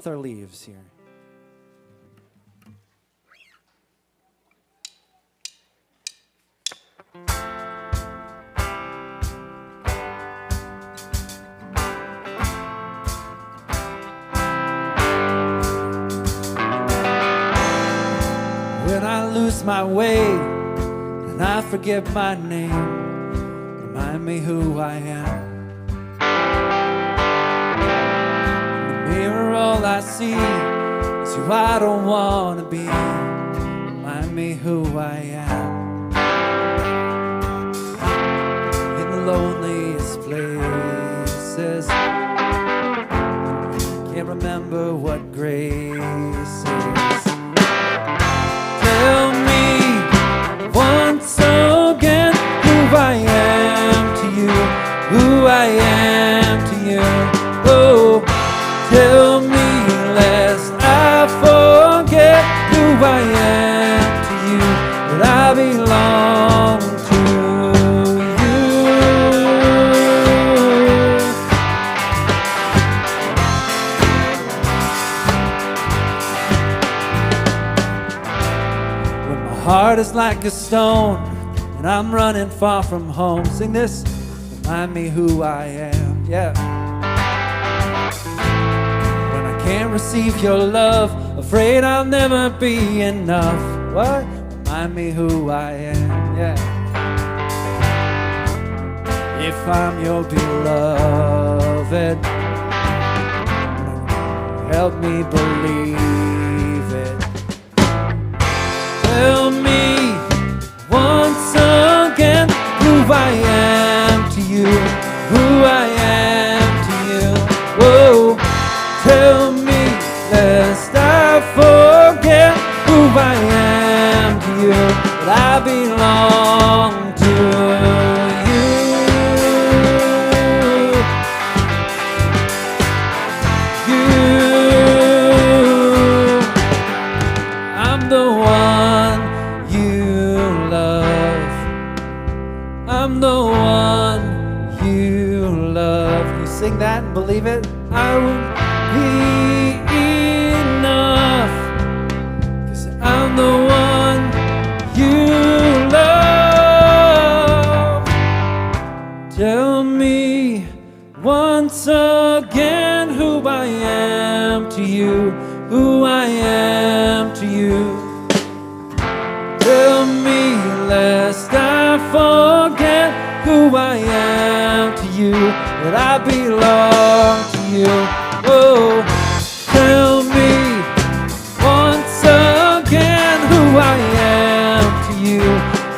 our leaves here. When I lose my way and I forget my name, remind me who I am. In the mirror all I see is who I don't want to be. Remind me who I am. In the loneliest places, can't remember what grace is. Tell me once again who I am to you, who I am to you. Oh, tell me lest I forget who I am to you, that I belong to you. When my heart is like a stone and I'm running far from home, sing this, remind me who I am, yeah. When I can't receive your love, afraid I'll never be enough, what? Remind me who I am, yeah. If I'm your beloved, help me believe it. Tell me once again who I am to you, who I am to you. Whoa, tell me lest I forget who I am to you, that I belong to you. I'm the one you love. Can you sing that and believe it? I won't be enough, 'cause I'm the one you love. Tell me once again who I am to you, who I am to you. Tell me lest I forget who I am to you, that I belong to you. Oh, tell me once again who I am to you,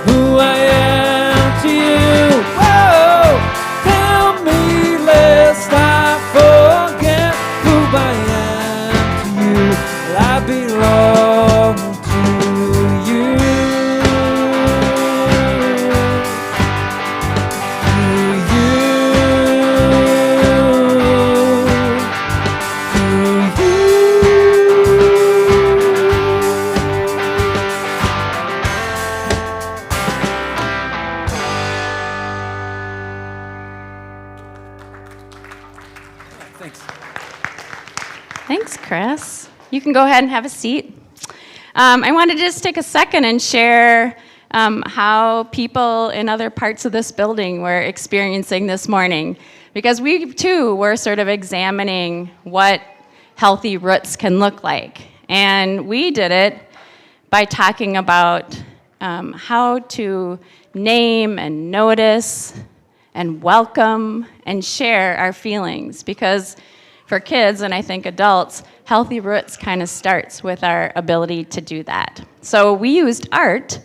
who I am to you. Oh, tell me lest I forget who I am to you, that I belong to you. Thanks, Chris. You can go ahead and have a seat. I wanted to just take a second and share how people in other parts of this building were experiencing this morning, because we too were sort of examining what healthy roots can look like. And we did it by talking about how to name and notice and welcome and share our feelings, because for kids, and I think adults, healthy roots kind of starts with our ability to do that. So we used art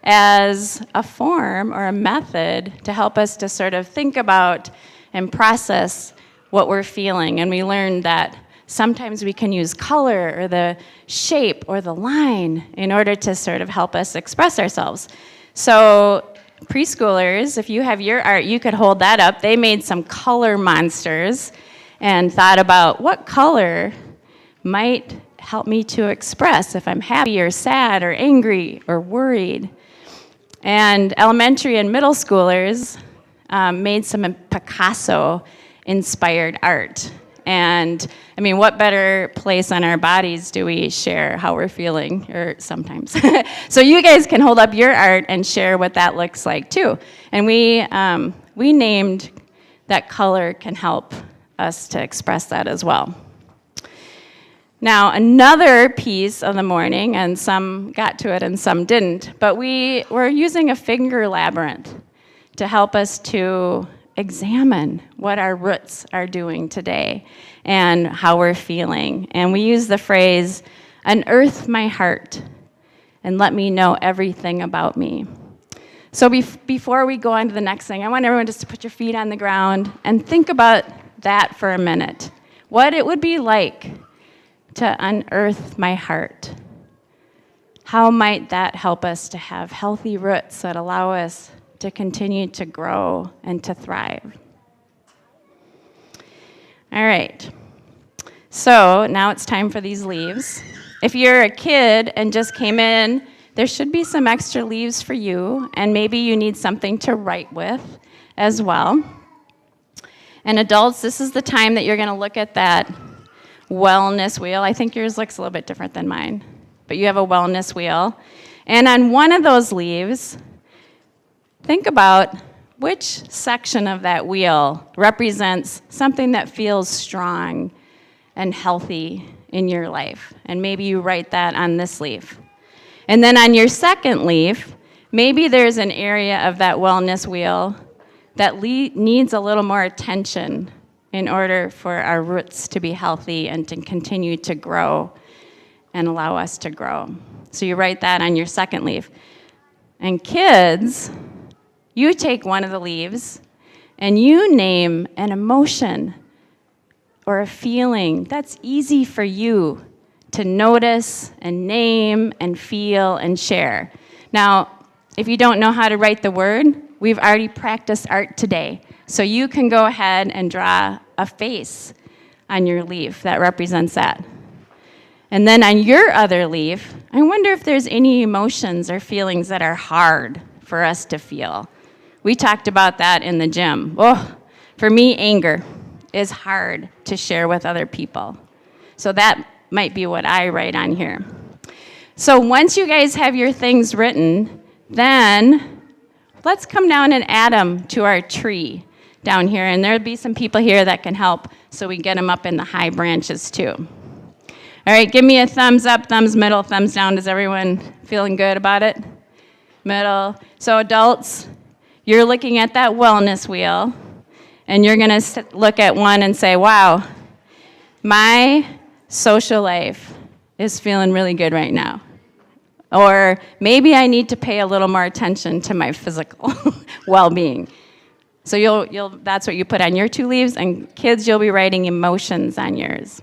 as a form or a method to help us to sort of think about and process what we're feeling. And we learned that sometimes we can use color or the shape or the line in order to sort of help us express ourselves. So preschoolers, if you have your art, you could hold that up. They made some color monsters and thought about what color might help me to express if I'm happy or sad or angry or worried. And elementary and middle schoolers made some Picasso-inspired art. And I mean, what better place on our bodies do we share how we're feeling, or sometimes. So you guys can hold up your art and share what that looks like too. And we named that color can help us to express that as well. Now, another piece of the morning, and some got to it and some didn't, but we were using a finger labyrinth to help us to examine what our roots are doing today and how we're feeling. And we use the phrase, unearth my heart and let me know everything about me. So before we go on to the next thing, I want everyone just to put your feet on the ground and think about that for a minute. What it would be like to unearth my heart. How might that help us to have healthy roots that allow us to continue to grow and to thrive? All right. So now it's time for these leaves. If you're a kid and just came in, there should be some extra leaves for you, and maybe you need something to write with as well. And adults, this is the time that you're going to look at that wellness wheel. I think yours looks a little bit different than mine, but you have a wellness wheel. And on one of those leaves, think about which section of that wheel represents something that feels strong and healthy in your life. And maybe you write that on this leaf. And then on your second leaf, maybe there's an area of that wellness wheel that needs a little more attention in order for our roots to be healthy and to continue to grow and allow us to grow. So you write that on your second leaf. And kids, you take one of the leaves and you name an emotion or a feeling that's easy for you to notice and name and feel and share. Now, if you don't know how to write the word, we've already practiced art today. So you can go ahead and draw a face on your leaf that represents that. And then on your other leaf, I wonder if there's any emotions or feelings that are hard for us to feel. We talked about that in the gym. Oh, for me, anger is hard to share with other people. So that might be what I write on here. So once you guys have your things written, then let's come down and add them to our tree down here. And there'll be some people here that can help so we get them up in the high branches too. All right, give me a thumbs up, thumbs middle, thumbs down. Is everyone feeling good about it? Middle. So adults, you're looking at that wellness wheel, and you're going to look at one and say, wow, my social life is feeling really good right now. Or maybe I need to pay a little more attention to my physical well-being. So that's what you put on your 2 leaves, and kids, you'll be writing emotions on yours.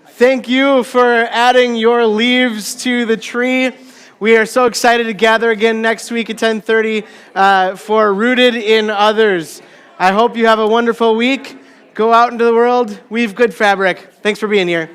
Thank you for adding your leaves to the tree. We are so excited to gather again next week at 10:30 for Rooted in Others. I hope you have a wonderful week. Go out into the world, weave good fabric. Thanks for being here.